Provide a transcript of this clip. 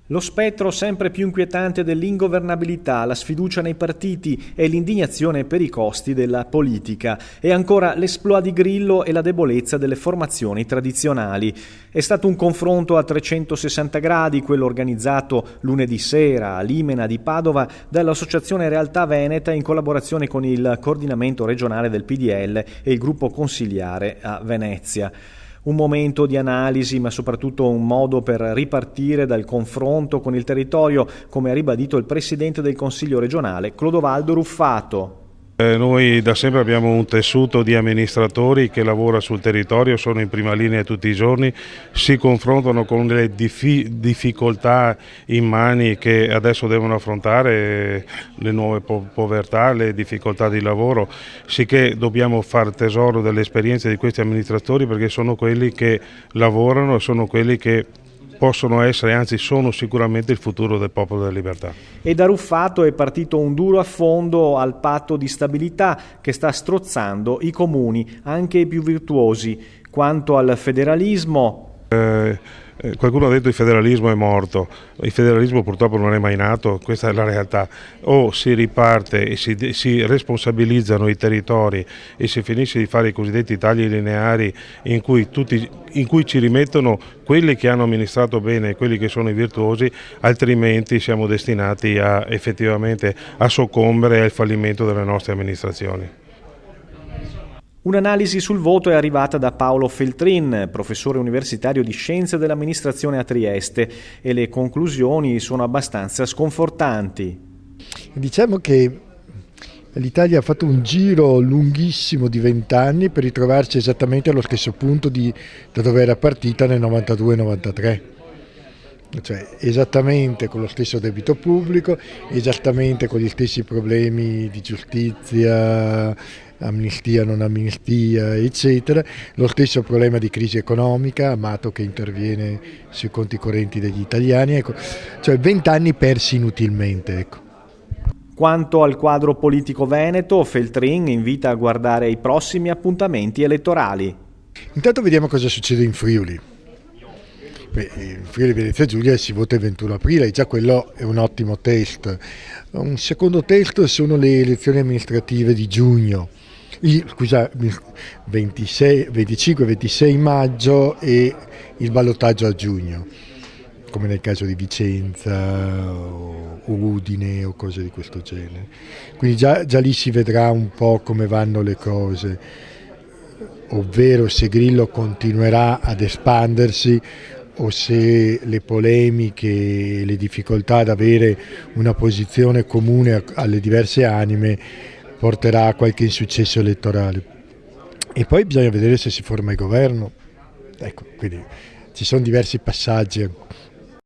Lo spettro sempre più inquietante dell'ingovernabilità, la sfiducia nei partiti e l'indignazione per i costi della politica e ancora l'esploit di Grillo e la debolezza delle formazioni tradizionali. È stato un confronto a 360 gradi, quello organizzato lunedì sera a Limena di Padova dall'Associazione Realtà Veneta in collaborazione con il coordinamento regionale del PDL e il gruppo consiliare a Venezia. Un momento di analisi, ma soprattutto un modo per ripartire dal confronto con il territorio, come ha ribadito il presidente del Consiglio regionale, Clodovaldo Ruffato. Noi da sempre abbiamo un tessuto di amministratori che lavora sul territorio, sono in prima linea tutti i giorni, si confrontano con le difficoltà immani che adesso devono affrontare, le nuove povertà, le difficoltà di lavoro, sicché dobbiamo fare tesoro delle esperienze di questi amministratori perché sono quelli che lavorano e sono quelli che possono essere, anzi sono sicuramente il futuro del Popolo della Libertà. E da Ruffato è partito un duro affondo al patto di stabilità che sta strozzando i comuni, anche i più virtuosi. Quanto al federalismo... Qualcuno ha detto che il federalismo è morto, il federalismo purtroppo non è mai nato, questa è la realtà. O si riparte e si responsabilizzano i territori e si finisce di fare i cosiddetti tagli lineari in cui ci rimettono quelli che hanno amministrato bene e quelli che sono i virtuosi, altrimenti siamo destinati effettivamente a soccombere al fallimento delle nostre amministrazioni. Un'analisi sul voto è arrivata da Paolo Feltrin, professore universitario di Scienze dell'Amministrazione a Trieste, e le conclusioni sono abbastanza sconfortanti. Diciamo che l'Italia ha fatto un giro lunghissimo di 20 anni per ritrovarsi esattamente allo stesso punto da dove era partita nel 92-93. Cioè esattamente con lo stesso debito pubblico, esattamente con gli stessi problemi di giustizia, amnistia, non amnistia, eccetera, lo stesso problema di crisi economica, Amato che interviene sui conti correnti degli italiani, ecco. Cioè 20 anni persi inutilmente, ecco. Quanto al quadro politico veneto, Feltrin invita a guardare i prossimi appuntamenti elettorali. Intanto vediamo cosa succede in Friuli. In Friuli Venezia Giulia si vota il 21 aprile, già quello è un ottimo test. Un secondo test sono le elezioni amministrative di giugno, 25-26 maggio e il ballottaggio a giugno, come nel caso di Vicenza o Udine o cose di questo genere. Quindi già lì si vedrà un po' come vanno le cose, ovvero se Grillo continuerà ad espandersi o se le polemiche e le difficoltà ad avere una posizione comune alle diverse anime porterà a qualche insuccesso elettorale. E poi bisogna vedere se si forma il governo. Ecco, quindi ci sono diversi passaggi